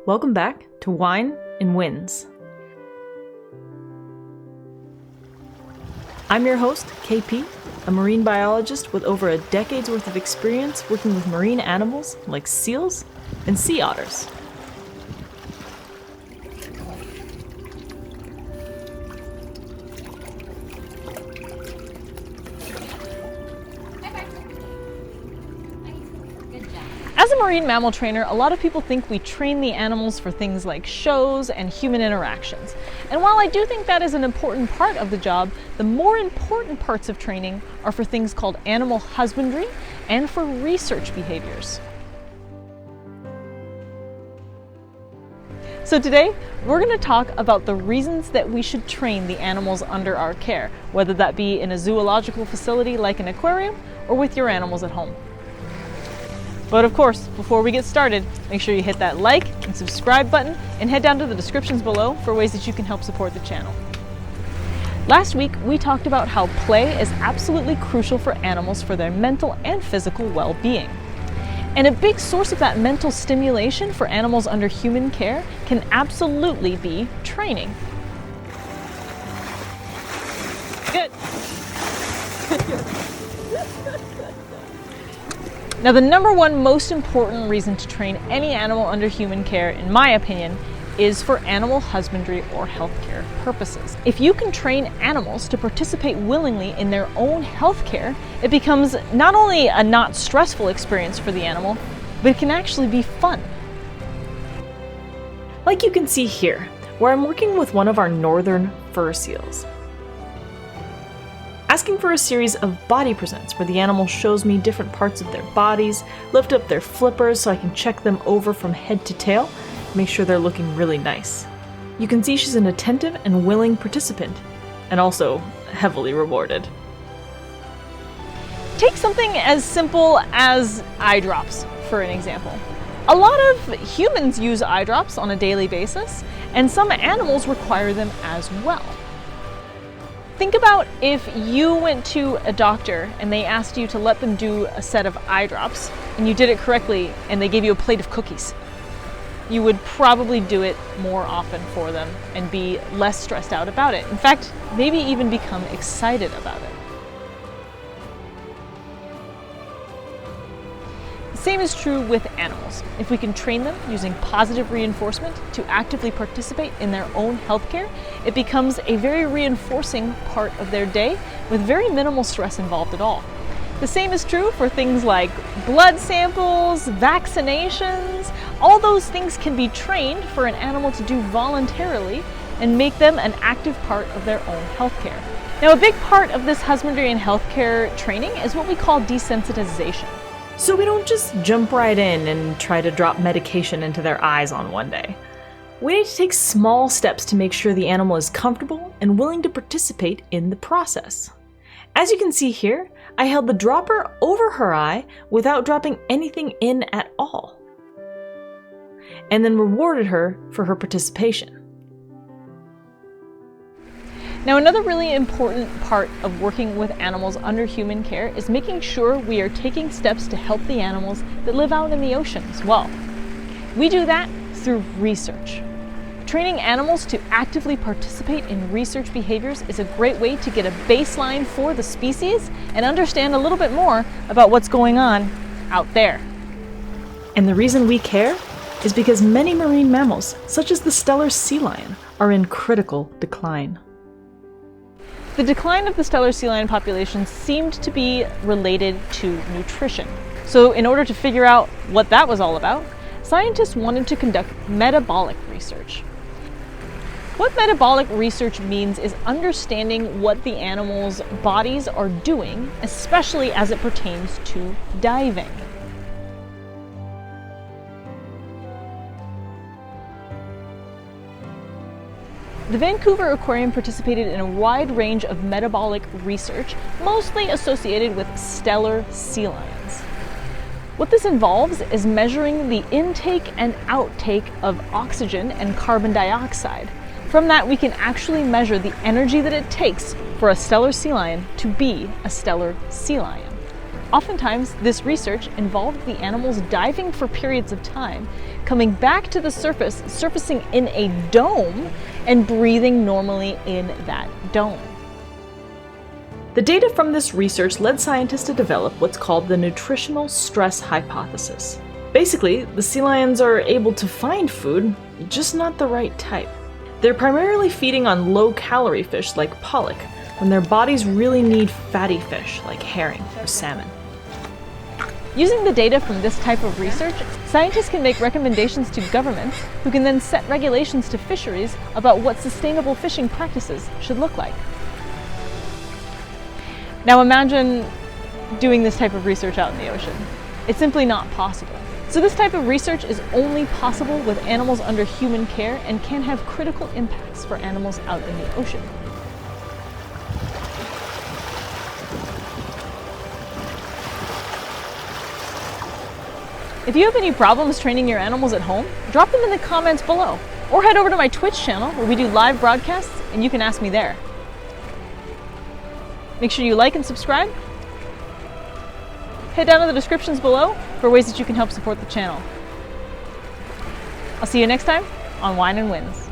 Welcome back to Wine and Winds. I'm your host, KP, a marine biologist with over a decade's worth of experience working with marine animals like seals and sea otters. As a marine mammal trainer, a lot of people think we train the animals for things like shows and human interactions. And while I do think that is an important part of the job, the more important parts of training are for things called animal husbandry and for research behaviors. So today, we're going to talk about the reasons that we should train the animals under our care, whether that be in a zoological facility like an aquarium or with your animals at home. But of course, before we get started, make sure you hit that like and subscribe button and head down to the descriptions below for ways that you can help support the channel. Last week, we talked about how play is absolutely crucial for animals for their mental and physical well-being. And a big source of that mental stimulation for animals under human care can absolutely be training. Good. Now, the number one most important reason to train any animal under human care, in my opinion, is for animal husbandry or healthcare purposes. If you can train animals to participate willingly in their own healthcare, it becomes not only a not stressful experience for the animal, but it can actually be fun. Like you can see here, where I'm working with one of our northern fur seals. Asking for a series of body presents where the animal shows me different parts of their bodies, lift up their flippers so I can check them over from head to tail, make sure they're looking really nice. You can see she's an attentive and willing participant, and also heavily rewarded. Take something as simple as eye drops, for an example. A lot of humans use eye drops on a daily basis, and some animals require them as well. Think about if you went to a doctor and they asked you to let them do a set of eye drops, and you did it correctly and they gave you a plate of cookies. You would probably do it more often for them and be less stressed out about it. In fact, maybe even become excited about it. The same is true with animals. If we can train them using positive reinforcement to actively participate in their own healthcare, it becomes a very reinforcing part of their day with very minimal stress involved at all. The same is true for things like blood samples, vaccinations. All those things can be trained for an animal to do voluntarily and make them an active part of their own healthcare. Now, a big part of this husbandry and healthcare training is what we call desensitization. So we don't just jump right in and try to drop medication into their eyes on one day. We need to take small steps to make sure the animal is comfortable and willing to participate in the process. As you can see here, I held the dropper over her eye without dropping anything in at all, and then rewarded her for her participation. Now, another really important part of working with animals under human care is making sure we are taking steps to help the animals that live out in the ocean as well. We do that through research. Training animals to actively participate in research behaviors is a great way to get a baseline for the species and understand a little bit more about what's going on out there. And the reason we care is because many marine mammals, such as the Steller sea lion, are in critical decline. The decline of the Steller sea lion population seemed to be related to nutrition. So in order to figure out what that was all about, scientists wanted to conduct metabolic research. What metabolic research means is understanding what the animals' bodies are doing, especially as it pertains to diving. The Vancouver Aquarium participated in a wide range of metabolic research, mostly associated with Steller sea lions. What this involves is measuring the intake and outtake of oxygen and carbon dioxide. From that, we can actually measure the energy that it takes for a Steller sea lion to be a Steller sea lion. Oftentimes, this research involved the animals diving for periods of time, coming back to the surface, surfacing in a dome, and breathing normally in that dome. The data from this research led scientists to develop what's called the nutritional stress hypothesis. Basically, the sea lions are able to find food, just not the right type. They're primarily feeding on low-calorie fish like pollock, when their bodies really need fatty fish like herring or salmon. Using the data from this type of research, scientists can make recommendations to governments who can then set regulations to fisheries about what sustainable fishing practices should look like. Now imagine doing this type of research out in the ocean. It's simply not possible. So this type of research is only possible with animals under human care and can have critical impacts for animals out in the ocean. If you have any problems training your animals at home, drop them in the comments below, or head over to my Twitch channel where we do live broadcasts and you can ask me there. Make sure you like and subscribe. Head down to the descriptions below for ways that you can help support the channel. I'll see you next time on Wine and Winds.